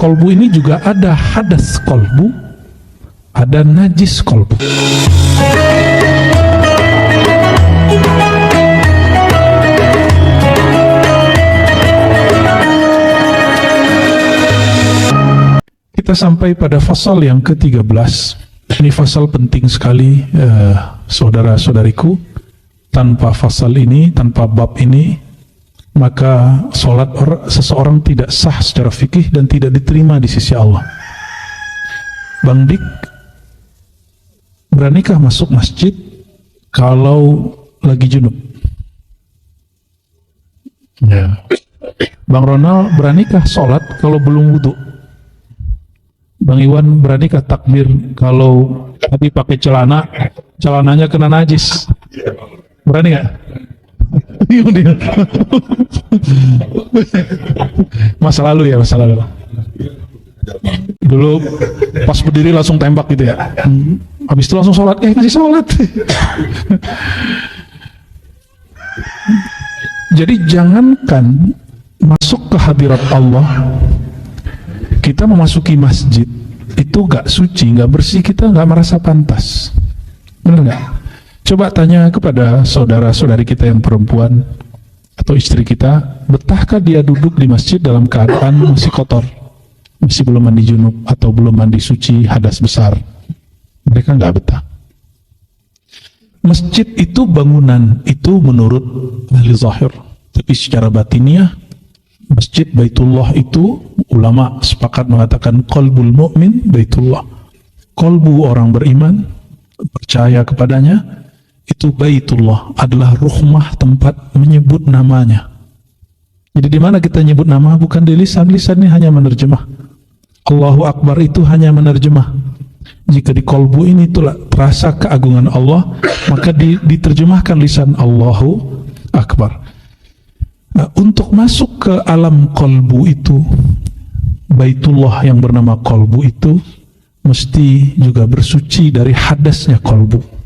kolbu ini juga ada hadas kolbu, ada najis kolbu. Kita sampai pada fasal yang ke-13. Ini fasal penting sekali, saudara-saudariku. Tanpa fasal ini, tanpa bab ini, maka sholat seseorang tidak sah secara fikih dan tidak diterima di sisi Allah. Bang Dik, beranikah masuk masjid kalau lagi junub? Ya. Bang Ronald, beranikah sholat kalau belum wudu? Bang Iwan, beranikah takbir kalau tadi pakai celananya kena najis? Berani nggak? Masa lalu ya, masa lalu. Dulu pas berdiri langsung tembak gitu ya. Habis itu langsung sholat, masih sholat. Jadi jangankan masuk ke hadirat Allah, kita memasuki masjid itu gak suci, gak bersih, kita gak merasa pantas. Benar gak? Coba tanya kepada saudara-saudari kita yang perempuan atau istri kita, betahkah dia duduk di masjid dalam keadaan masih kotor, masih belum mandi junub atau belum mandi suci hadas besar? Mereka gak betah. Masjid itu bangunan, itu menurut ahli zahir. Tapi secara batiniah, Masjid Baitullah itu ulama sepakat mengatakan qalbul mu'min Baitullah. Qalbu orang beriman, percaya kepadanya, itu Baitullah adalah rumah tempat menyebut namanya. Jadi di mana kita nyebut nama? Bukan di lisan, lisannya hanya menerjemah. Allahu Akbar itu hanya menerjemah. Jika di qalbu ini itulah terasa keagungan Allah, maka diterjemahkan lisan Allahu Akbar. Nah, untuk masuk ke alam kolbu itu, Baitullah yang bernama kolbu itu, mesti juga bersuci dari hadasnya kolbu.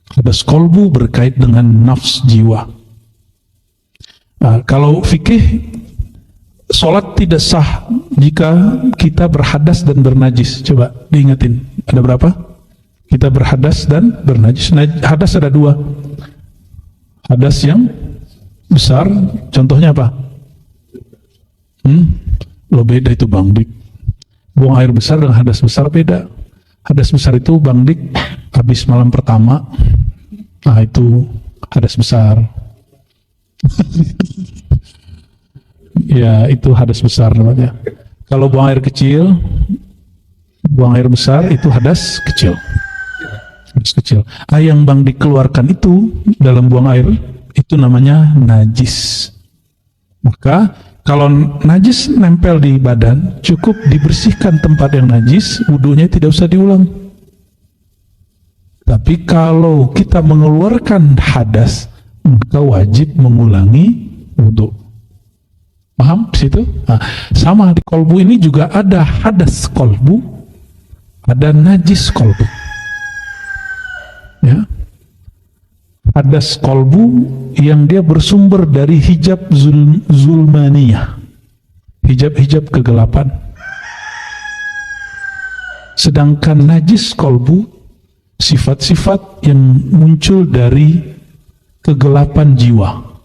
Hadas kolbu berkait dengan nafs jiwa. Nah, kalau fikih, sholat tidak sah jika kita berhadas dan bernajis. Coba diingetin, ada berapa? Kita berhadas dan bernajis. Hadas ada dua. Hadas yang besar, contohnya apa? Lo beda itu Bang Dik. Buang air besar dengan hadas besar beda. Hadas besar itu Bang Dik habis malam pertama, nah itu hadas besar. Ya itu hadas besar namanya. Kalau buang air kecil, buang air besar itu hadas kecil. Hadas kecil. Yang Bang Dik keluarkan itu dalam buang air, itu namanya najis. Maka kalau najis nempel di badan, cukup dibersihkan tempat yang najis, wudunya tidak usah diulang. Tapi kalau kita mengeluarkan hadas, maka wajib mengulangi wudu. Paham di situ? Nah, sama di kolbu ini juga ada hadas kolbu, ada najis kolbu. Ya. Hadas kolbu yang dia bersumber dari hijab zulmaniyah, hijab-hijab kegelapan. Sedangkan najis kolbu, sifat-sifat yang muncul dari kegelapan jiwa.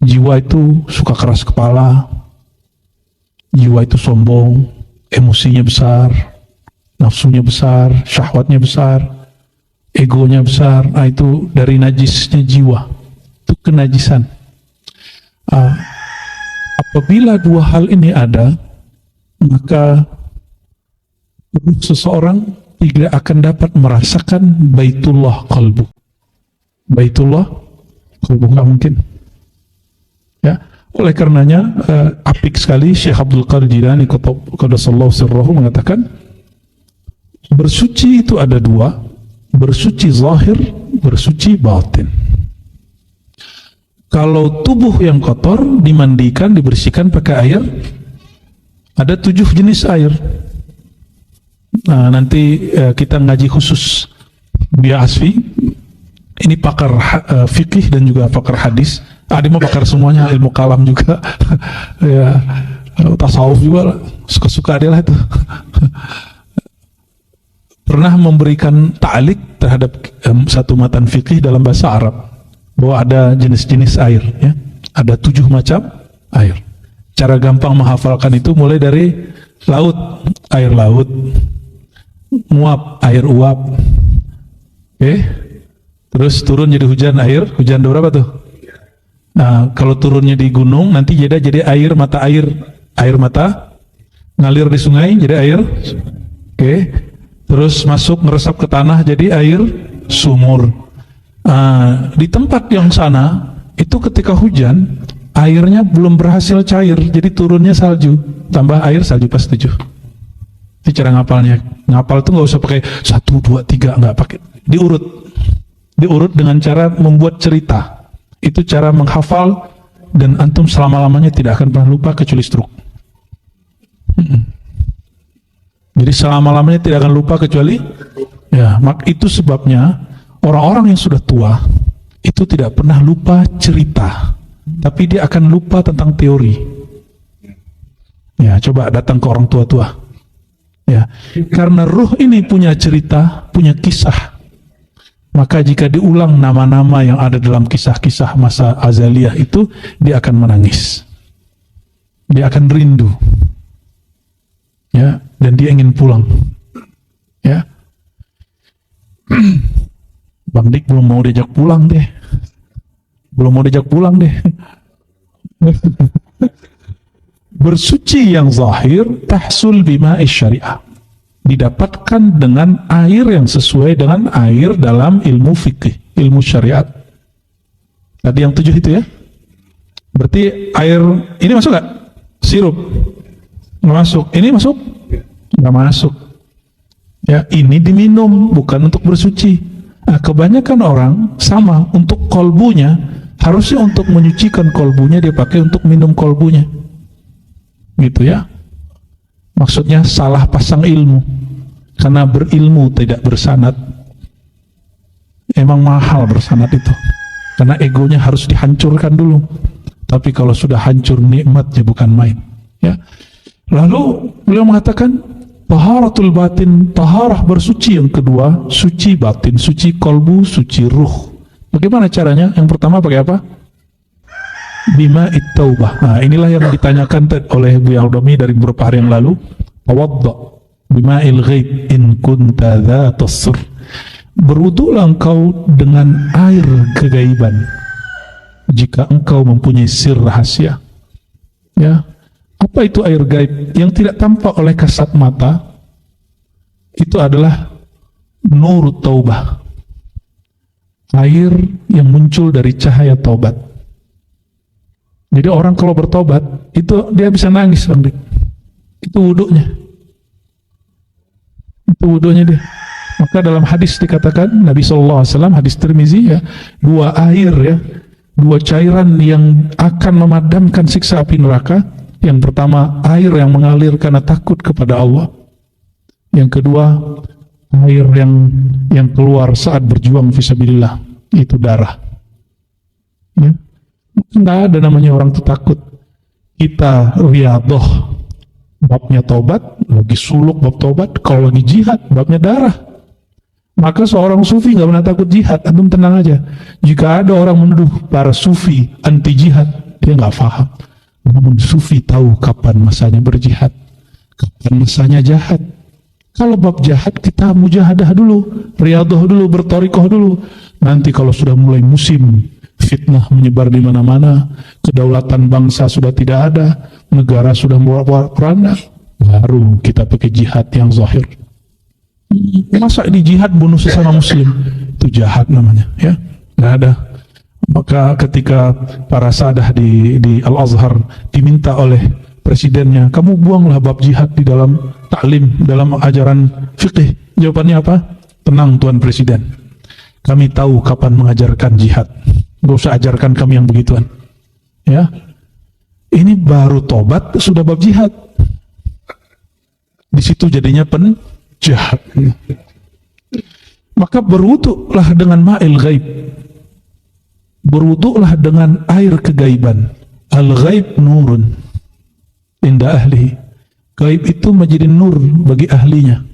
Jiwa itu suka keras kepala, jiwa itu sombong, emosinya besar, nafsunya besar, syahwatnya besar, egonya besar. Nah, itu dari najisnya jiwa, itu kenajisan. Apabila dua hal ini ada, maka seseorang tidak akan dapat merasakan Baitullah qalbu. Baitullah qalbu nggak mungkin. Ya, oleh karenanya apik sekali Syekh Abdul Qadir Jilani qaddasallahu sirrahu mengatakan, bersuci itu ada dua, bersuci zahir, bersuci batin. Kalau tubuh yang kotor dimandikan, dibersihkan pakai air, ada 7 jenis air. Nah, nanti kita ngaji khusus Buya Asfi, ini pakar fikih dan juga pakar hadis. Dia mau pakar semuanya, ilmu kalam juga. Ya, tasawuf juga suka-suka dia lah itu. Pernah memberikan ta'liq terhadap satu matan fikih dalam bahasa Arab, bahwa ada jenis-jenis air, ya. Ada 7 macam air. Cara gampang menghafalkan itu mulai dari laut, air laut, nguap, air uap, terus turun jadi hujan, air hujan berapa tuh? Nah, kalau turunnya di gunung nanti jadi air mata ngalir di sungai jadi air, terus masuk ngeresap ke tanah jadi air sumur. Di tempat yang sana itu ketika hujan airnya belum berhasil cair, jadi turunnya salju, tambah air salju pas 7. Itu cara ngapalnya. Ngapal tuh nggak usah pakai 1, 2, 3, nggak pakai, diurut dengan cara membuat cerita. Itu cara menghafal, dan antum selama-lamanya tidak akan pernah lupa kecuali stroke. Jadi selama-lamanya tidak akan lupa kecuali, ya, itu sebabnya orang-orang yang sudah tua itu tidak pernah lupa cerita, tapi dia akan lupa tentang teori. Ya, coba datang ke orang tua-tua. Ya, karena ruh ini punya cerita, punya kisah. Maka jika diulang nama-nama yang ada dalam kisah-kisah masa azaliyah itu, dia akan menangis. Dia akan rindu. Ya, dan dia ingin pulang. Ya. Bang Dik belum mau diajak pulang deh. Bersuci yang zahir tahsul bima'i syariah, didapatkan dengan air yang sesuai dengan air dalam ilmu fikih, ilmu syariat. Tadi yang 7 itu ya. Berarti air ini masuk gak? Sirup nggak masuk. Ini masuk? Nggak masuk. Ya, ini diminum, bukan untuk bersuci. Nah, kebanyakan orang sama, untuk kolbunya, harusnya untuk menyucikan kolbunya dia pakai untuk minum kolbunya. Gitu ya. Maksudnya salah pasang ilmu. Karena berilmu tidak bersanad. Emang mahal bersanad itu. Karena egonya harus dihancurkan dulu. Tapi kalau sudah hancur, nikmatnya bukan main. Ya. Lalu beliau mengatakan taharatul batin, taharah bersuci yang kedua, suci batin, suci kolbu, suci ruh. Bagaimana caranya? Yang pertama pakai apa? Bima'it taubah. Nah, inilah yang ditanyakan oleh Bu Aldomi dari beberapa hari yang lalu. Tawadda bima'il ghaib in kunta dzatas sir. Berwudulah engkau dengan air kegaiban jika engkau mempunyai sir rahasia. Ya. Apa itu air gaib? Yang tidak tampak oleh kasat mata, itu adalah nur taubah, air yang muncul dari cahaya taubat. Jadi orang kalau bertobat itu dia bisa nangis, Bang Dik. Itu wudunya. Itu wudunya dia. Maka dalam hadis dikatakan, Nabi SAW, hadis Tirmizi, ya, 2 air, ya, 2 cairan yang akan memadamkan siksa api neraka. Yang pertama, air yang mengalir karena takut kepada Allah. Yang kedua, air yang keluar saat berjuang fisabilillah, itu darah. Ya. Nggak ada namanya orang itu takut. Kita riyadhah, babnya taubat, lagi suluk bab taubat. Kalau lagi jihad, babnya darah. Maka seorang sufi nggak pernah takut jihad. Antum tenang aja. Jika ada orang menuduh para sufi anti jihad, dia nggak paham. Namun sufi tahu kapan masanya berjihad, kapan masanya jahat. Kalau bab jahat kita mujahadah dulu, riyadhah dulu, bertorikoh dulu. Nanti kalau sudah mulai musim fitnah menyebar di mana-mana, kedaulatan bangsa sudah tidak ada, negara sudah porak-poranda, baru kita pakai jihad yang zahir. Masa di jihad bunuh sesama muslim? Itu jahat namanya, ya. Nggak ada. Maka ketika para sadah di Al-Azhar diminta oleh presidennya, kamu buanglah bab jihad di dalam taklim, dalam ajaran fikih. Jawabannya apa? Tenang Tuan Presiden, kami tahu kapan mengajarkan jihad. Gak usah ajarkan kami yang begituan. Ya, ini baru tobat sudah bab jihad. Di situ jadinya penjahat. Maka berwudulah dengan ma'il ghaib. Berwudulah dengan air kegaiban. Al-ghaib nurun. inda ahlihi. Gaib itu menjadi nur bagi ahlinya.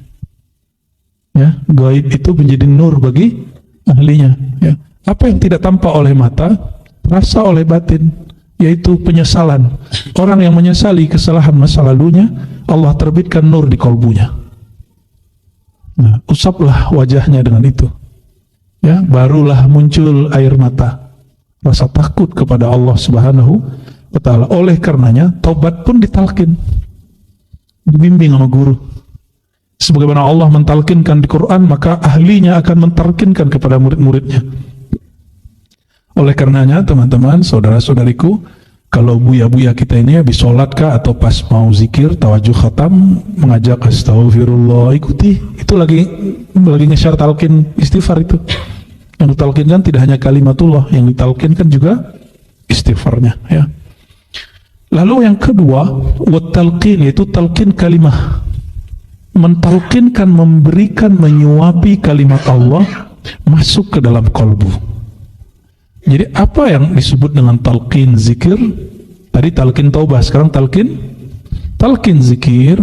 Ya, gaib itu menjadi nur bagi ahlinya. Ya. Apa yang tidak tampak oleh mata, rasa oleh batin, yaitu penyesalan. Orang yang menyesali kesalahan masa lalunya, Allah terbitkan nur di kalbunya. Nah, usaplah wajahnya dengan itu. Ya, barulah muncul air mata, rasa takut kepada Allah Subhanahu wa Ta'ala. Oleh karenanya, taubat pun ditalkin, dibimbing sama guru. Sebagaimana Allah mentalkinkan di Quran, maka ahlinya akan mentalkinkan kepada murid-muridnya. Oleh karenanya, teman-teman, saudara-saudariku, kalau buya-buya kita ini habis sholat kah atau pas mau zikir, tawajuh khatam, mengajak astagfirullah, ikuti. Itu lagi nge-share talqin istighfar itu. Yang ditalkinkan tidak hanya kalimatullah, yang ditalkinkan juga istighfarnya. Ya. Lalu yang kedua, wat talqin, yaitu talqin kalimah. Mentalkinkan, memberikan, menyuapi kalimat Allah masuk ke dalam kalbu. Jadi apa yang disebut dengan talqin zikir? Tadi talqin taubah, sekarang talqin zikir.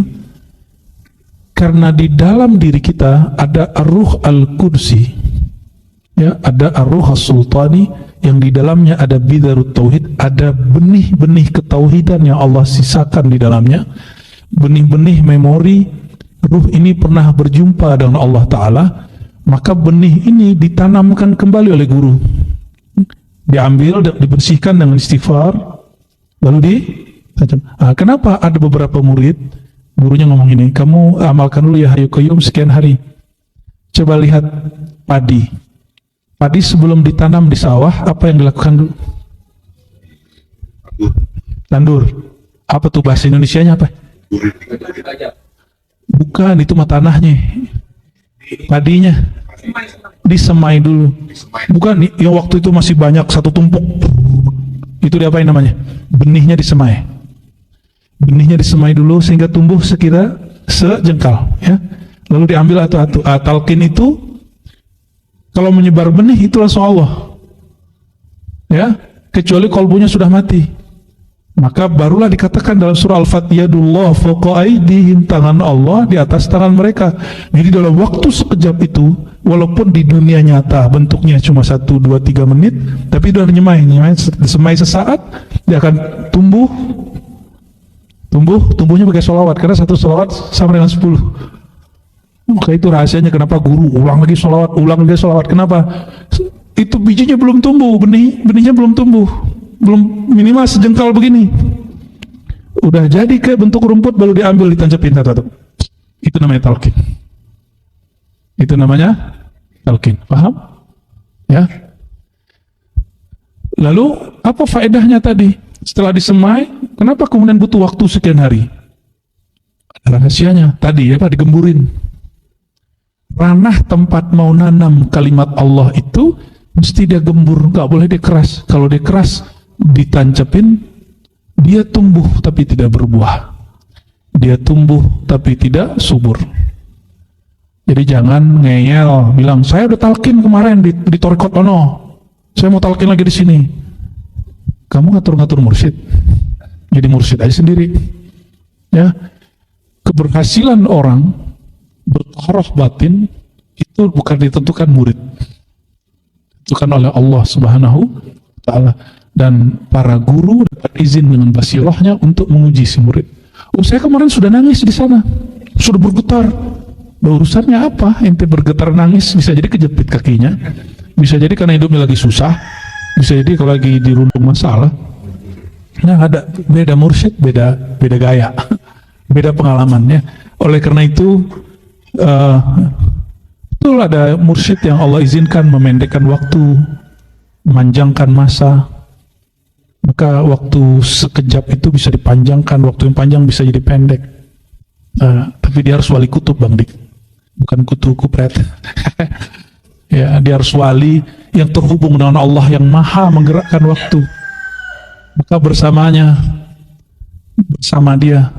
Karena di dalam diri kita ada ar-ruh al-qudsi, ya, ada ar-ruh as-sultani, yang di dalamnya ada bidarut tauhid, ada benih-benih ketauhidan yang Allah sisakan di dalamnya, benih-benih memori. Ruh ini pernah berjumpa dengan Allah Ta'ala, maka benih ini ditanamkan kembali oleh guru, diambil, dibersihkan dengan istighfar, lalu ditanam. Kenapa ada beberapa murid, gurunya ngomong ini, kamu amalkan dulu ya Hayyu Qayyum sekian hari. Coba lihat padi sebelum ditanam di sawah, apa yang dilakukan dulu? Tandur. Apa tuh bahasa Indonesianya apa? Bukan, itu mah tanahnya. Padinya disemai dulu. Bukan, yang waktu itu masih banyak satu tumpuk. Itu diapain namanya? Benihnya disemai. Benihnya disemai dulu sehingga tumbuh sekira sejengkal, ya. Lalu diambil atau talqin itu kalau menyebar benih itu langsung Allah. Ya, kecuali kalbunya sudah mati. Maka barulah dikatakan dalam surah Al-Fatihah, yadullah fawqa aydihim, tangan Allah di atas tangan mereka. Jadi dalam waktu sekejap itu, walaupun di dunia nyata bentuknya cuma 1, 2, 3 menit, tapi sudah disemai sesaat, dia akan tumbuhnya pakai sholawat, karena 1 sholawat sama dengan 10. Maka itu rahasianya kenapa guru ulang lagi sholawat. Kenapa? Itu bijinya belum tumbuh, benihnya belum tumbuh, belum minimal sejengkal begini, udah jadi ke bentuk rumput, baru diambil, ditancapin satu. Itu namanya talqin. Paham? Ya. Lalu apa faedahnya tadi? Setelah disemai, kenapa kemudian butuh waktu sekian hari? Ada rahasianya. Tadi ya Pak, digemburin. Ranah tempat mau nanam kalimat Allah itu mesti dia gembur, nggak boleh dia keras. Kalau dia keras, ditancapin, dia tumbuh tapi tidak berbuah, dia tumbuh tapi tidak subur. Jadi jangan ngeyel bilang saya udah talqin kemarin di Torikot Ono, saya mau talqin lagi di sini. Kamu ngatur-ngatur mursyid, jadi mursyid aja sendiri. Ya, keberhasilan orang bertaharuf batin itu bukan ditentukan murid, ditentukan oleh Allah Subhanahu wa Ta'ala. Dan para guru dapat izin dengan basirahnya untuk menguji si murid. Saya kemarin sudah nangis di sana, sudah bergetar. Urusannya apa? Ente bergetar nangis, bisa jadi kejepit kakinya, bisa jadi karena hidupnya lagi susah, bisa jadi kalau lagi dirundung masalah. Nah, ada beda mursyid, beda gaya, beda pengalamannya. Oleh karena itu, betul ada mursyid yang Allah izinkan memendekkan waktu, memanjangkan masa. Maka waktu sekejap itu bisa dipanjangkan, waktu yang panjang bisa jadi pendek. Tapi dia harus wali kutub, Bang Dik, bukan kutu kupret. Ya, dia harus wali yang terhubung dengan Allah yang maha menggerakkan waktu. Maka bersama dia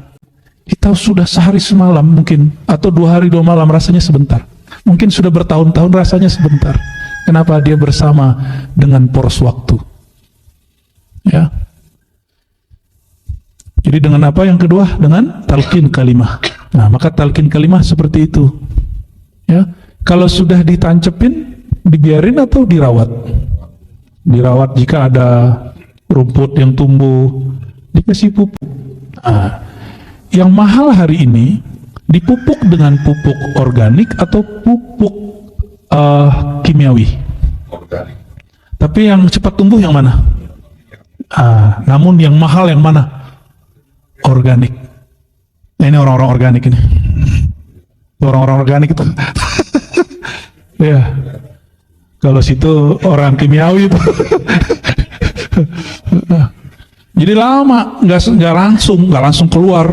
kita sudah sehari semalam mungkin, atau 2 hari 2 malam rasanya sebentar, mungkin sudah bertahun-tahun rasanya sebentar. Kenapa? Dia bersama dengan poros waktu. Ya, Jadi dengan apa yang kedua? Dengan talqin kalimah. Nah, maka talqin kalimah seperti itu. Ya, kalau sudah ditancepin, dibiarin atau dirawat? Dirawat jika ada rumput yang tumbuh, dikasih pupuk. Nah, yang mahal hari ini dipupuk dengan pupuk organik atau pupuk kimiawi. Organik. Tapi yang cepat tumbuh yang mana? Namun yang mahal yang mana? Organik. Nah, ini orang-orang organik ini. Orang-orang organik itu. Ya. Kalau situ orang kimiawi itu. Jadi lama, nggak langsung keluar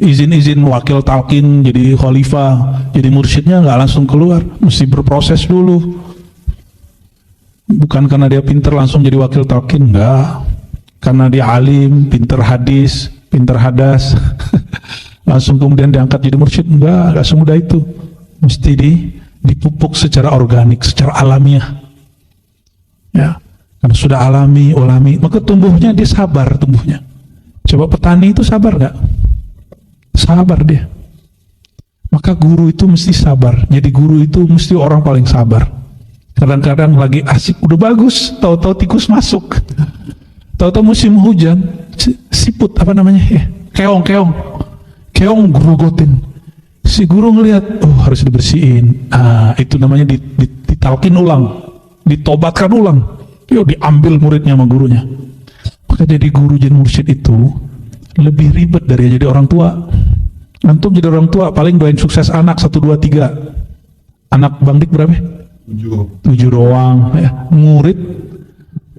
izin wakil talqin jadi khalifah, jadi mursyidnya nggak langsung keluar, mesti berproses dulu. Bukan karena dia pinter langsung jadi wakil talqin, enggak. Karena dia alim, pinter hadis, pinter hadas, langsung kemudian diangkat jadi mursyid, enggak semudah itu. Mesti dipupuk secara organik, secara alamiah. Ya. Karena sudah alami, maka tumbuhnya dia sabar tumbuhnya. Coba petani itu sabar nggak? Sabar dia. Maka guru itu mesti sabar. Jadi guru itu mesti orang paling sabar. Kadang-kadang lagi asik, udah bagus, tahu-tahu tikus masuk. Tahu-tahu musim hujan, siput apa namanya? Keong gerogotin. Si guru ngelihat, oh harus dibersihin. Itu namanya ditalkin ulang, ditobatkan ulang. Yo, diambil muridnya sama gurunya. Maka jadi guru, jadi mursyid itu lebih ribet dari jadi orang tua. Antum jadi orang tua paling doain sukses anak 1, 2, 3. Anak Bang Dik berapa? 7 doang. Ya.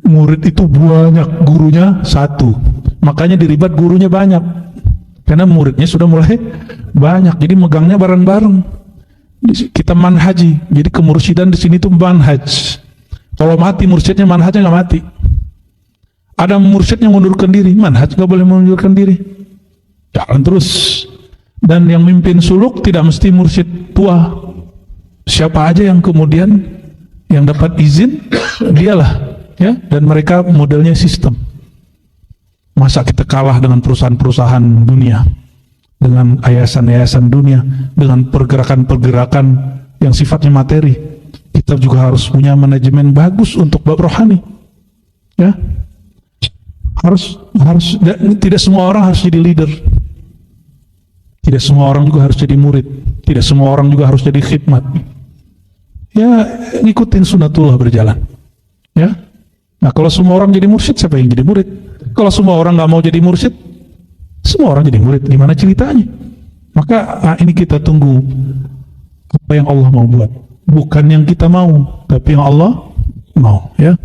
Murid itu banyak, gurunya 1. Makanya diribat gurunya banyak. Karena muridnya sudah mulai banyak. Jadi megangnya bareng-bareng. Kita manhaji. Jadi kemursidan di sini tuh manhaj. Kalau mati mursyidnya, manhajnya nggak mati. Ada mursyid yang mundurkan diri, manhaj nggak boleh mundurkan diri. Jalan terus. Dan yang mimpin suluk tidak mesti mursyid tua. Siapa aja yang kemudian yang dapat izin, dialah. Ya, dan mereka modelnya sistem. Masa kita kalah dengan perusahaan-perusahaan dunia, dengan yayasan-yayasan dunia, dengan pergerakan-pergerakan yang sifatnya materi. Kita juga harus punya manajemen bagus untuk bab rohani. Ya, harus tidak semua orang harus jadi leader. Tidak semua orang juga harus jadi murid. Tidak semua orang juga harus jadi khidmat. Ya, ngikutin sunatullah berjalan. Ya. Nah, kalau semua orang jadi mursyid, siapa yang jadi murid? Kalau semua orang nggak mau jadi mursyid, semua orang jadi murid. Gimana ceritanya? Maka ini kita tunggu apa yang Allah mau buat. Bukan yang kita mau, tapi yang Allah mau, ya.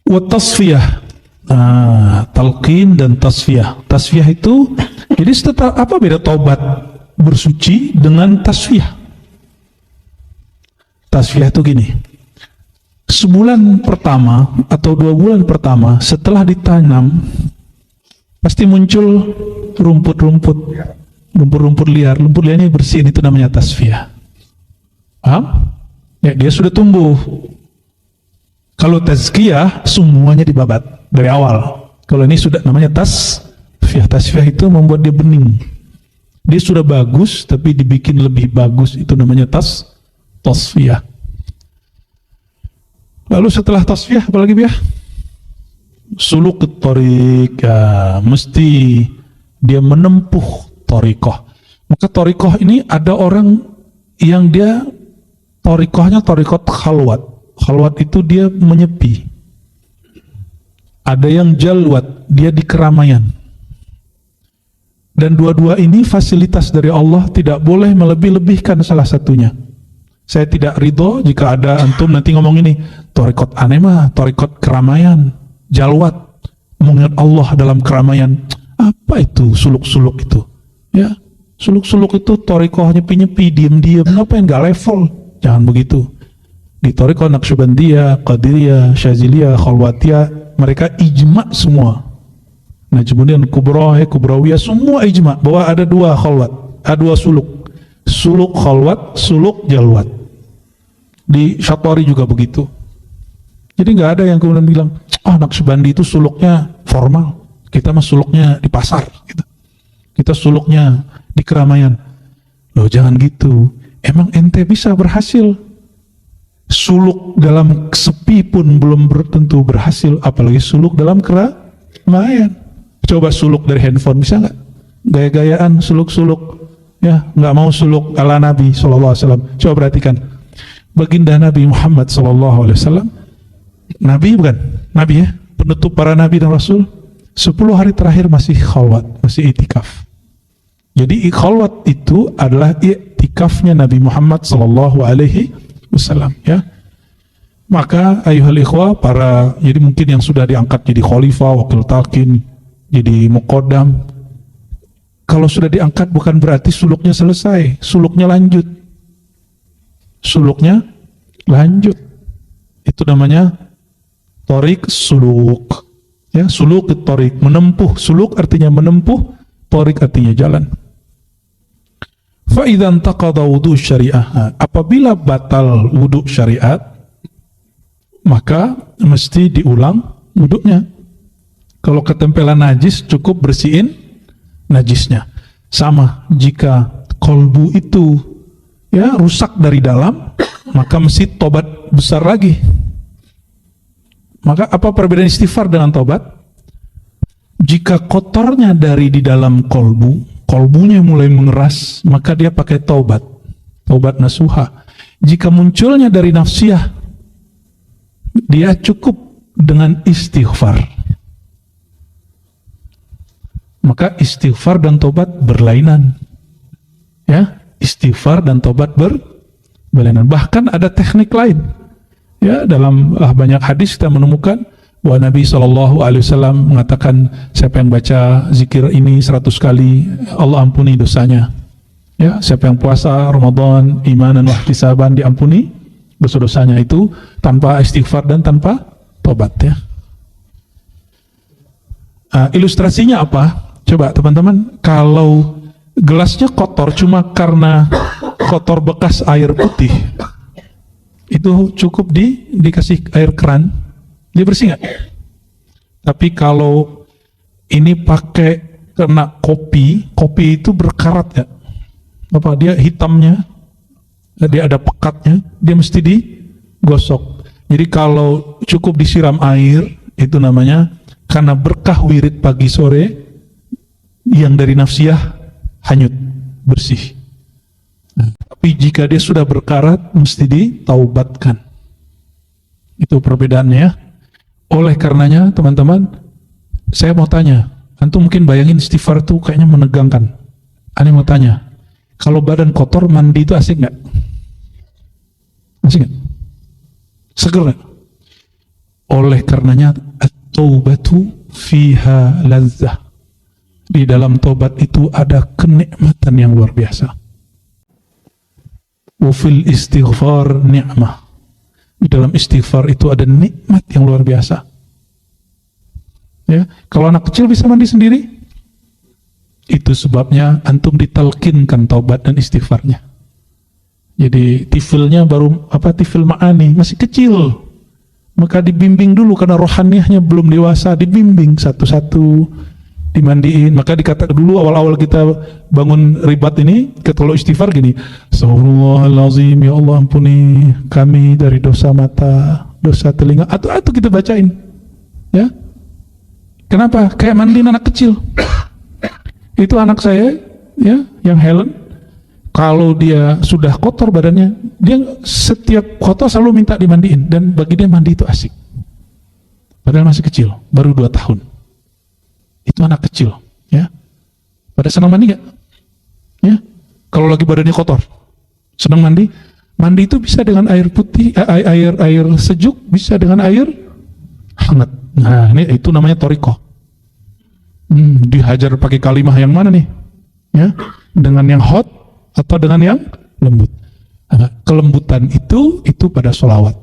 Wa tasfiyah, talqin dan tasfiyah. Tasfiyah itu, jadi setelah apa beda taubat bersuci dengan tasfiyah? Tasfiyah itu gini, sebulan pertama atau 2 bulan pertama setelah ditanam, pasti muncul rumput-rumput liar. Rumput liarnya bersihin, itu namanya tasfiyah. Paham? Ya, dia sudah tumbuh. Kalau tazkiyah, semuanya dibabat dari awal. Kalau ini sudah namanya tasfiyah. Tasfiyah itu membuat dia bening. Dia sudah bagus, tapi dibikin lebih bagus. Itu namanya tasfiyah. Lalu setelah tasfiyah, apalagi biar? Suluk thariq, mesti dia menempuh thariqah. Maka thariqah ini ada orang yang dia thariqahnya thariqat khalwat. Khalwat itu dia menyepi. Ada yang jalwat, dia di keramaian. Dan dua-dua ini fasilitas dari Allah, tidak boleh melebih-lebihkan salah satunya. Saya tidak ridho jika ada antum nanti ngomong ini, thariqat aneh mah, thariqat keramaian, jalwat, mengingat Allah dalam keramaian. Apa itu suluk-suluk itu? Ya, suluk-suluk itu thariqah nyepi-nyepi, diem-diem, ngapain gak level? Jangan begitu. Di thariqah Naqsyabandiyah, Qadiriyah, Syaziliyah, Khalwatiyah, mereka ijma semua. Nah, kemudian Kubrawiyah, semua ijma bahwa ada 2 khalwat, ada 2 suluk. Suluk khalwat, suluk jalwat. Di Syatwari juga begitu. Jadi nggak ada yang kemudian bilang, Oh, Naqsyabandi itu suluknya formal, kita mah suluknya di pasar gitu. Kita suluknya di keramaian. Loh, jangan gitu. Emang ente bisa berhasil? Suluk dalam sepi pun belum tentu berhasil, apalagi suluk dalam keramaian. Coba suluk dari handphone, bisa nggak? Gaya-gayaan suluk-suluk, ya, nggak mau suluk ala Nabi SAW. Coba perhatikan, baginda Nabi Muhammad SAW, Nabi bukan? Nabi ya, penutup para Nabi dan Rasul, 10 hari terakhir masih khalwat, masih itikaf. Jadi khalwat itu adalah i'tikafnya Nabi Muhammad SAW, ya. Maka ayuhal ikhwah, jadi mungkin yang sudah diangkat jadi khalifah, wakil talqin, jadi muqaddam, kalau sudah diangkat bukan berarti suluknya selesai, suluknya lanjut. Suluknya lanjut. Itu namanya thariq suluk. Ya, suluk thariq, menempuh. Suluk artinya menempuh, thariq artinya jalan. Fa idza intaqada wudu syariah, apabila batal wudu syariat, maka mesti diulang wudunya. Kalau ketempelan najis, cukup bersihin najisnya. Sama jika kolbu itu ya rusak dari dalam, maka mesti tobat besar lagi. Maka apa perbedaan istighfar dengan tobat? Jika kotornya dari di dalam kolbunya mulai mengeras, maka dia pakai taubat nasuha. Jika munculnya dari nafsiyah, dia cukup dengan istighfar. Maka istighfar dan tobat berlainan. Ya, istighfar dan tobat berlainan. Bahkan ada teknik lain. Ya, dalam banyak hadis kita menemukan bahwa Nabi SAW mengatakan, siapa yang baca zikir ini 100 kali, Allah ampuni dosanya. Ya, siapa yang puasa Ramadan imanan wa ihtisaban, diampuni dosa-dosanya, itu tanpa istighfar dan tanpa tobat, ya. Ilustrasinya apa? Coba teman-teman, kalau gelasnya kotor cuma karena kotor bekas air putih, itu cukup dikasih air keran, dia bersih nggak? Tapi kalau ini pakai kena kopi itu berkarat ya, apa dia hitamnya, dia ada pekatnya, dia mesti digosok. Jadi kalau cukup disiram air, itu namanya karena berkah wirid pagi sore yang dari nafsiyah hanyut, bersih. Tapi jika dia sudah berkarat, mesti ditaubatkan. Itu perbedaannya, ya. Oleh karenanya teman-teman, saya mau tanya, antum mungkin bayangin istighfar itu kayaknya menegangkan. Ani mau tanya, kalau badan kotor mandi itu asik nggak? Asik nggak? Seger nggak? Oleh karenanya at-taubatu fiha ladzah. Di dalam tobat itu ada kenikmatan yang luar biasa. Wa fil istighfar ni'mah. Di dalam istighfar itu ada nikmat yang luar biasa. Ya, kalau anak kecil bisa mandi sendiri, itu sebabnya antum ditalkinkan taubat dan istighfarnya. Jadi tifilnya baru tifil ma'ani, masih kecil. Maka dibimbing dulu karena rohaniyahnya belum dewasa, dibimbing satu-satu, dimandiin. Maka dikatakan dulu awal-awal kita bangun ribat ini, kalau istighfar gini, Astaghfirullahaladzim, ya Allah ampuni kami dari dosa mata, dosa telinga, atau kita bacain, ya. Kenapa? Kayak mandiin anak kecil. Itu anak saya, ya, yang Helen, kalau dia sudah kotor badannya, dia setiap kotor selalu minta dimandiin, dan bagi dia mandi itu asik. Padahal masih kecil, baru 2 tahun. Itu anak kecil, ya. Pada senang mandi nggak? Ya. Kalau lagi badannya kotor, senang mandi. Mandi itu bisa dengan air putih, air sejuk, bisa dengan air hangat. Nah, itu namanya thariqah. Dihajar pakai kalimah yang mana nih? Ya, dengan yang hot atau dengan yang lembut. Kelembutan itu pada sholawat.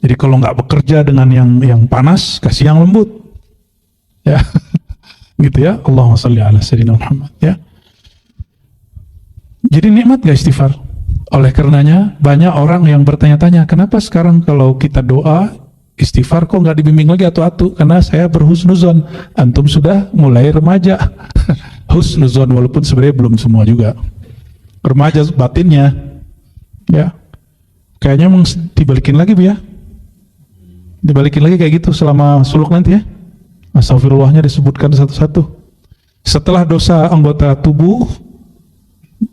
Jadi kalau nggak bekerja dengan yang panas, kasih yang lembut. Ya, gitu ya. Allahumma shalli ala sayyidina Muhammad, ya. Jadi nikmat gak istighfar? Oleh karenanya banyak orang yang bertanya-tanya, kenapa sekarang kalau kita doa Istighfar kok nggak dibimbing lagi atu-atu, karena saya berhusnuzon. Antum sudah mulai remaja. Husnuzon walaupun sebenarnya belum semua juga. Remaja batinnya, ya. Kayaknya emang dibalikin lagi, Bu ya. Dibalikin lagi kayak gitu selama suluk nanti ya. Astagfirullahnya disebutkan satu-satu. Setelah dosa anggota tubuh,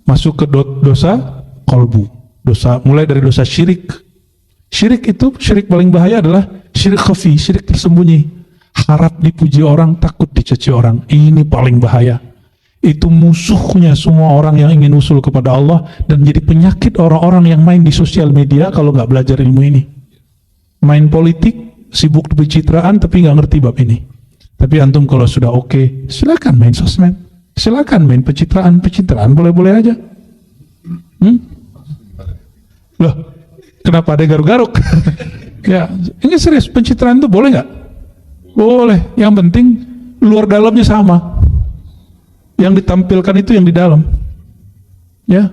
masuk ke dosa kolbu. Dosa, mulai dari dosa syirik. Syirik itu, syirik paling bahaya adalah syirik khafi, syirik tersembunyi. Harap dipuji orang, takut dicaci orang. Ini paling bahaya. Itu musuhnya semua orang yang ingin usul kepada Allah, dan jadi penyakit orang-orang yang main di sosial media kalau nggak belajar ilmu ini. Main politik, sibuk pencitraan, tapi nggak ngerti bab ini. Tapi antum kalau sudah oke, silakan main sosmed, silakan main pencitraan boleh-boleh aja. Loh, kenapa ada garuk-garuk? Ya, ini serius, pencitraan itu boleh nggak? Boleh. Yang penting luar dalamnya sama. Yang ditampilkan itu yang di dalam. Ya.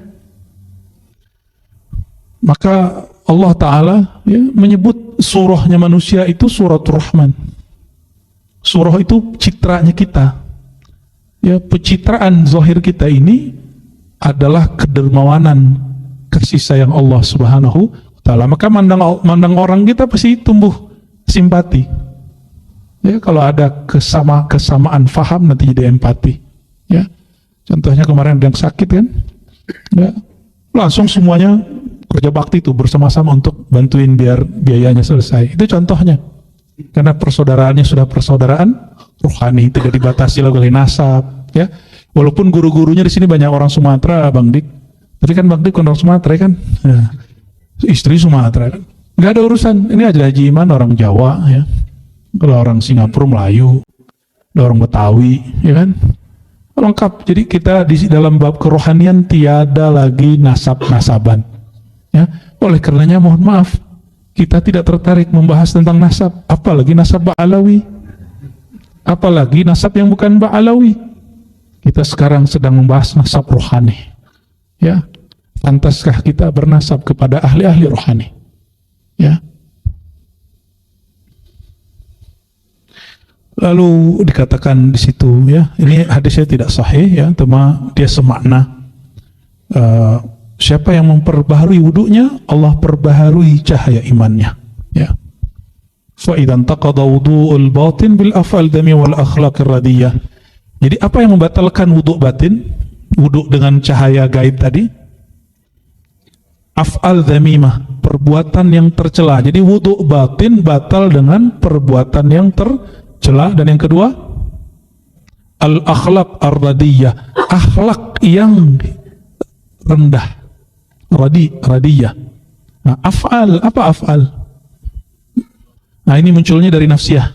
Maka Allah Ta'ala ya, menyebut surahnya manusia itu suratul Rahman. Surah itu citranya kita. Ya, pencitraan zahir kita ini adalah kedermawanan, kasih sayang Allah Subhanahu wa Ta'ala. Maka mandang orang kita pasti tumbuh simpati. Ya, kalau ada kesamaan faham nanti jadi empati. Ya, contohnya kemarin ada yang sakit kan, ya, langsung semuanya kerja bakti itu bersama-sama untuk bantuin biar biayanya selesai. Itu contohnya, karena persaudaraannya sudah persaudaraan rohani, tidak dibatasi oleh nasab. Ya, walaupun guru-gurunya di sini banyak orang Sumatera, Bang Dik, tapi kan Bang Dik orang Sumatera kan, ya, istri Sumatera kan, nggak ada urusan. Ini aja Haji Iman orang Jawa, ya, kalau orang Singapura Melayu, ada orang Betawi, ya kan. Lengkap. Jadi kita di dalam bab kerohanian tiada lagi nasab-nasaban. Ya, oleh karenanya mohon maaf, kita tidak tertarik membahas tentang nasab, apalagi nasab Ba'alawi, apalagi nasab yang bukan Ba'alawi. Kita sekarang sedang membahas nasab rohani. Ya, pantaskah kita bernasab kepada ahli-ahli rohani? Ya. Lalu dikatakan di situ, ya, ini hadisnya tidak sahih, ya, cuma dia semakna. Siapa yang memperbaharui wudunya, Allah perbaharui cahaya imannya. Ya. Fa idzan taqada wudu'ul batin bil af'al dami wal akhlaqir radiyah. Jadi apa yang membatalkan wudu batin? Wudu dengan cahaya gaib tadi. Af'al dhamimah, perbuatan yang tercela. Jadi wudu batin batal dengan perbuatan yang tercela. Dan yang kedua, al-akhlaq ar-radiyah, akhlak yang rendah. Radiyah. Nah, af'al, apa af'al? Nah, ini munculnya dari nafsiyah.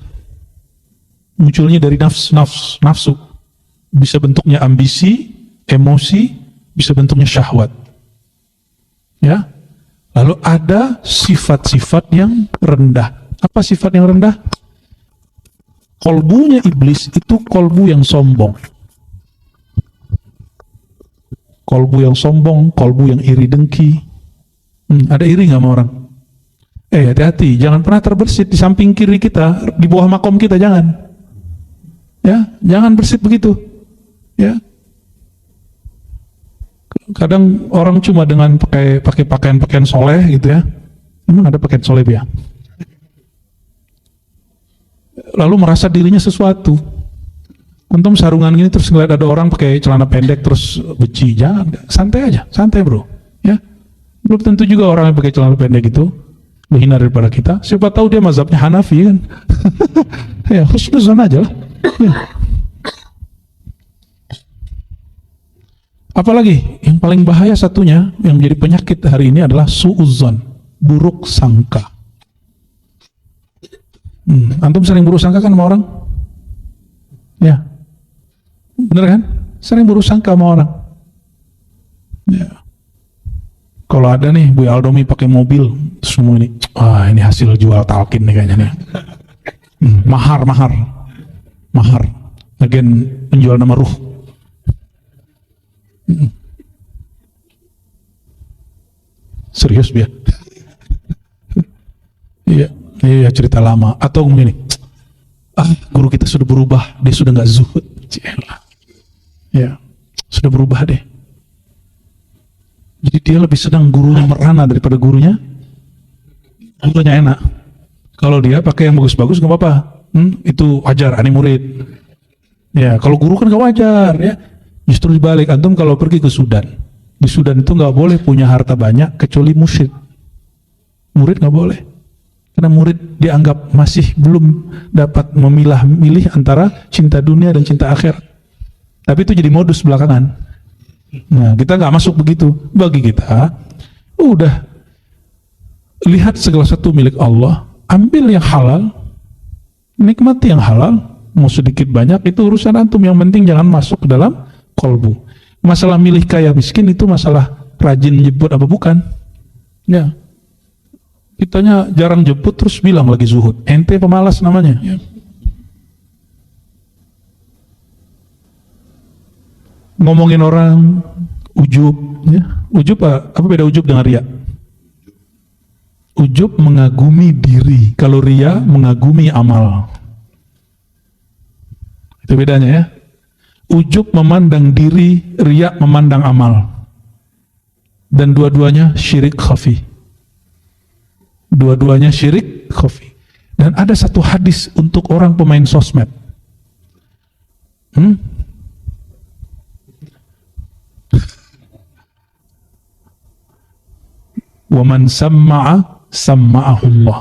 Munculnya dari nafsu. Bisa bentuknya ambisi, emosi, bisa bentuknya syahwat. Ya. Lalu ada sifat-sifat yang rendah. Apa sifat yang rendah? Kolbunya iblis itu kolbu yang sombong. Kolbu yang sombong, kolbu yang iri dengki. Ada iri nggak sama orang? Hati-hati, jangan pernah terbersit di samping kiri kita, di bawah makom kita, jangan. Ya, jangan bersit begitu. Ya. Kadang orang cuma dengan pakai pakaian soleh gitu ya. Emang ada pakaian soleh ya? Lalu merasa dirinya sesuatu. Antum sarungan gini terus ngeliat ada orang pakai celana pendek terus benci, jangan, santai aja, santai bro. Ya, belum tentu juga orang yang pakai celana pendek itu lebih hina daripada kita. Siapa tahu dia mazhabnya Hanafi kan? Ya, husnuzon aja lah. Ya. Apalagi yang paling bahaya satunya yang menjadi penyakit hari ini adalah su'uzzon, buruk sangka. Antum sering buruk sangka kan sama orang? Ya, bener kan? Sering buruk sangka sama orang. Ya. Kalau ada nih Bu Aldomi pakai mobil, semua ini, ini hasil jual talkin nih kayaknya nih. Mahar, bagian penjual nama ruh. Serius dia. Iya, Iya, cerita lama. Atau begini, guru kita sudah berubah, dia sudah nggak zuhud. Cilah. Ya, sudah berubah deh. Jadi dia lebih senang gurunya merana daripada gurunya enak. Kalau dia pakai yang bagus-bagus nggak apa-apa, itu wajar, ani murid. Ya, kalau guru kan nggak wajar ya. Justru dibalik, antum kalau pergi ke Sudan, di Sudan itu nggak boleh punya harta banyak kecuali musyrik. Murid nggak boleh. Karena murid dianggap masih belum dapat memilah-milih antara cinta dunia dan cinta akhirat. Tapi itu jadi modus belakangan. Nah, kita nggak masuk begitu. Bagi kita, udah lihat segala sesuatu milik Allah, ambil yang halal, nikmati yang halal, mau sedikit banyak itu urusan antum. Yang penting jangan masuk ke dalam kolbu. Masalah milih kaya miskin itu masalah rajin nyebut apa bukan? Ya. Kitanya jarang jemput terus bilang lagi zuhud. Ente pemalas namanya. Ya. Ngomongin orang ujub, ya. Ujub apa beda ujub dengan riya? Ujub mengagumi diri, kalau riya mengagumi amal. Itu bedanya ya. Ujub memandang diri, riya memandang amal. Dan dua-duanya syirik khafi. Dua-duanya syirik khafi. Dan ada satu hadis untuk orang pemain sosmed. Wa man samma'a samma'ahullah.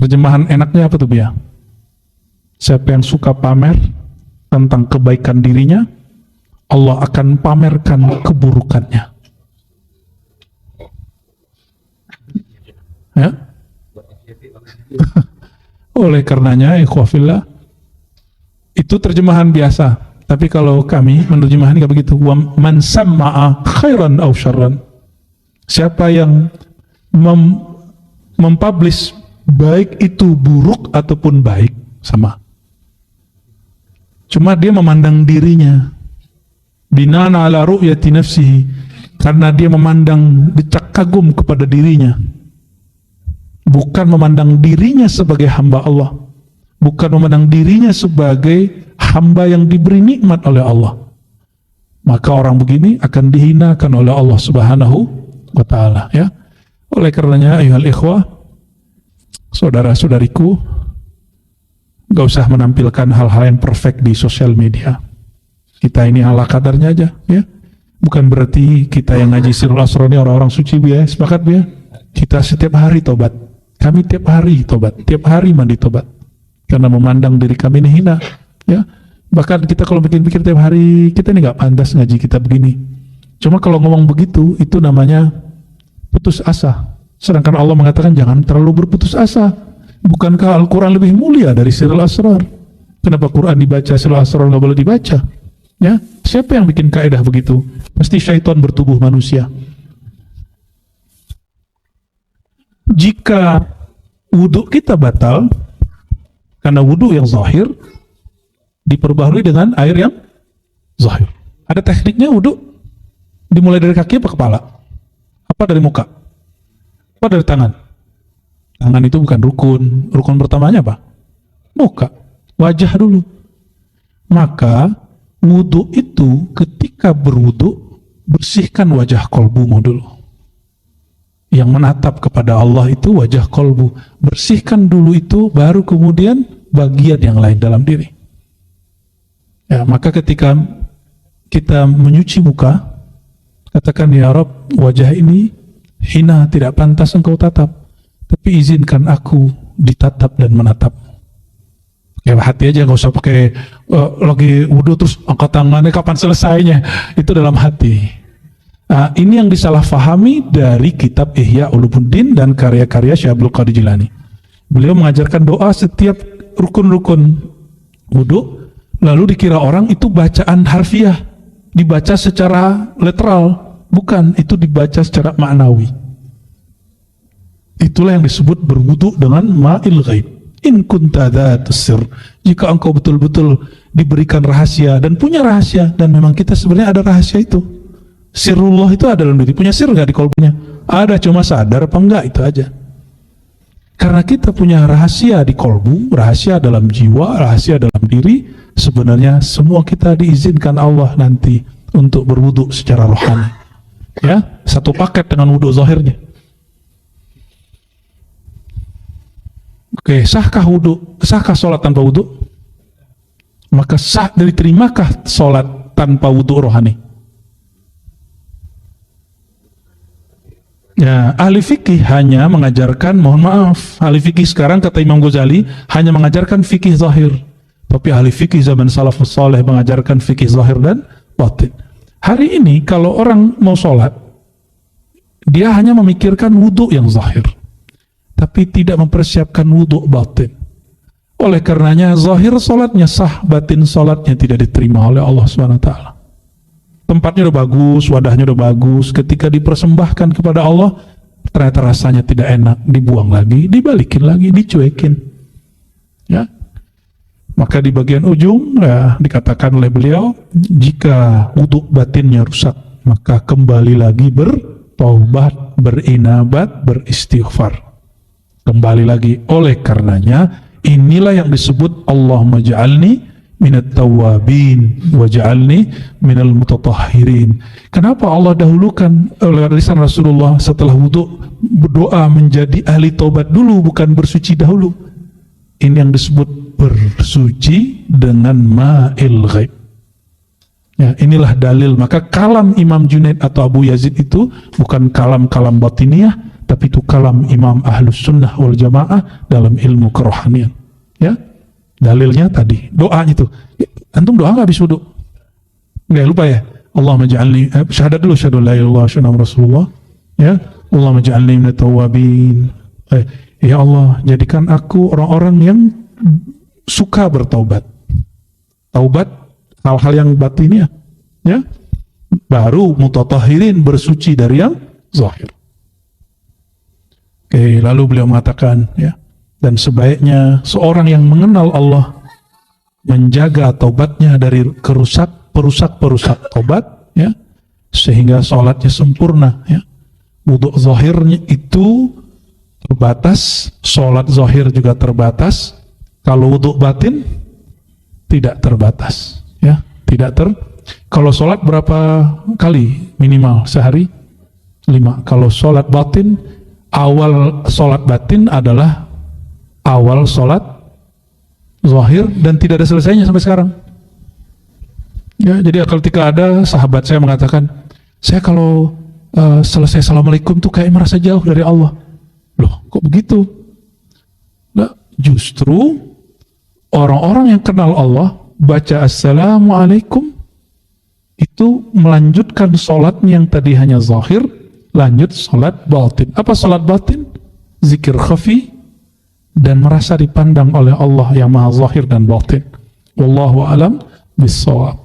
Terjemahan enaknya apa tuh Bia? Siapa yang suka pamer tentang kebaikan dirinya, Allah akan pamerkan keburukannya. Ya. Oleh karenanya, ikhwafillah, itu terjemahan biasa. Tapi kalau kami menerjemahkan nggak begitu. Wa man samma'a khairan aw syarran. Siapa yang mempublish baik itu buruk ataupun baik, sama. Cuma dia memandang dirinya binaan ala ru'yati nafsihi, karena dia memandang decak kagum kepada dirinya, bukan memandang dirinya sebagai hamba Allah, bukan memandang dirinya sebagai hamba yang diberi nikmat oleh Allah. Maka orang begini akan dihinakan oleh Allah Subhanahu wa ta'ala, ya. Oleh karenanya ayuhal ikhwah, saudara-saudariku, gak usah menampilkan hal-hal yang perfect di sosial media. Kita ini ala kadarnya aja, ya. Bukan berarti kita yang ngaji sirul asrar ini orang-orang suci, ya. Sepakat, ya. Kita setiap hari tobat. Kami tiap hari tobat, tiap hari mandi tobat. Karena memandang diri kami ini hina, ya. Bahkan kita kalau bikin-bikin tiap hari, kita ini gak pantas ngaji kita begini. Cuma kalau ngomong begitu, itu namanya putus asa. Sedangkan Allah mengatakan jangan terlalu berputus asa. Bukankah Al-Quran lebih mulia dari Sirul Asrar? Kenapa Quran dibaca, Sirul Asrar nggak boleh dibaca? Ya, siapa yang bikin kaidah begitu? Pasti syaitan bertubuh manusia. Jika wudhu kita batal karena wudhu yang zahir diperbaharui dengan air yang zahir. Ada tekniknya wudhu. Dimulai dari kaki apa kepala? Apa dari muka? Apa dari tangan? Tangan itu bukan rukun. Rukun pertamanya apa? Muka. Wajah dulu. Maka wudhu itu ketika berwudhu, bersihkan wajah kolbumu dulu. Yang menatap kepada Allah itu wajah kolbu. Bersihkan dulu itu, baru kemudian bagian yang lain dalam diri. Ya, maka ketika kita menyuci muka, katakan, ya Rabb, wajah ini hina, tidak pantas engkau tatap, tapi izinkan aku ditatap dan menatap. Ya hati aja, nggak usah pakai lagi wudhu terus angkat tangannya kapan selesainya. Itu dalam hati. Nah, ini yang disalahfahami dari kitab Ihya Ulumuddin dan karya-karya Syekh Abdul Qadir Jilani. Beliau mengajarkan doa setiap rukun-rukun wudhu, lalu dikira orang itu bacaan harfiah, dibaca secara literal. Bukan, itu dibaca secara maknawi. Itulah yang disebut berwudu dengan ma'il ghaib. In kunta dzatus sir. Jika engkau betul-betul diberikan rahasia dan punya rahasia, dan memang kita sebenarnya ada rahasia itu. Sirullah itu ada dalam diri. Punya sir nggak di kolbunya? Ada, cuma sadar apa enggak, itu aja. Karena kita punya rahasia di kolbu, rahasia dalam jiwa, rahasia dalam diri. Sebenarnya semua kita diizinkan Allah nanti untuk berwudu secara rohani. Ya, satu paket dengan wudu zahirnya. Oke, sahkah wudu? Sahkah sholat tanpa wudu? Maka sah diterimakah sholat tanpa wudu rohani? Ya, ahli fikih hanya mengajarkan, mohon maaf, ahli fikih sekarang kata Imam Ghazali hanya mengajarkan fikih zahir. Tapi ahli fikih zaman salafus saleh mengajarkan fikih zahir dan batin. Hari ini kalau orang mau sholat, dia hanya memikirkan wudu yang zahir, tapi tidak mempersiapkan wudu batin. Oleh karenanya zahir sholatnya sah, batin sholatnya tidak diterima oleh Allah SWT. Tempatnya udah bagus, wadahnya udah bagus, ketika dipersembahkan kepada Allah ternyata rasanya tidak enak, dibuang lagi, dibalikin lagi, dicuekin. Ya, maka di bagian ujung ya, dikatakan oleh beliau, jika wudu batinnya rusak, maka kembali lagi bertaubat, berinabat, beristighfar. Kembali lagi. Oleh karenanya inilah yang disebut Allahumma ja'alni minat tawabin waj'alni minal mutatahhirin. Kenapa Allah dahulukan oleh lisan Rasulullah setelah wudu berdoa menjadi ahli taubat dulu, bukan bersuci dahulu? Ini yang disebut bersuci dengan ma'il ghaib. Ya, inilah dalil. Maka kalam Imam Junaid atau Abu Yazid itu bukan kalam-kalam batiniyah, tapi itu kalam Imam Ahlus Sunnah wal Jamaah dalam ilmu kerohanian. Ya, dalilnya tadi, doanya itu. Antum doa nggak habis wudu? Nggak lupa ya. Allahumma ja'alni, syahadat dulu, syahadu la ilaha illallah syahadu Rasulullah. Ya, Allahumma ja'alni minat tawabin. Ya Allah, jadikan aku orang-orang yang suka bertaubat. Taubat hal-hal yang batinnya, ya. Baru mutatahhirin, bersuci dari yang zahir. Oke, lalu beliau mengatakan, ya, dan sebaiknya seorang yang mengenal Allah menjaga taubatnya dari perusak-perusak taubat, ya, sehingga sholatnya sempurna, ya. Wudu zahirnya itu terbatas, sholat zahir juga terbatas. Kalau wudu batin tidak terbatas, ya, kalau sholat berapa kali minimal sehari? 5. Kalau sholat batin, awal sholat batin adalah awal sholat zahir dan tidak ada selesainya sampai sekarang. Ya, jadi ketika ada sahabat saya mengatakan, saya kalau selesai assalamualaikum tuh kayak merasa jauh dari Allah. Loh, kok begitu? Nah, justru orang-orang yang kenal Allah baca assalamualaikum itu melanjutkan sholatnya yang tadi hanya zahir, lanjut sholat batin. Apa sholat batin? Zikir khafi dan merasa dipandang oleh Allah yang maha zahir dan batin. Wallahu alam bissawab.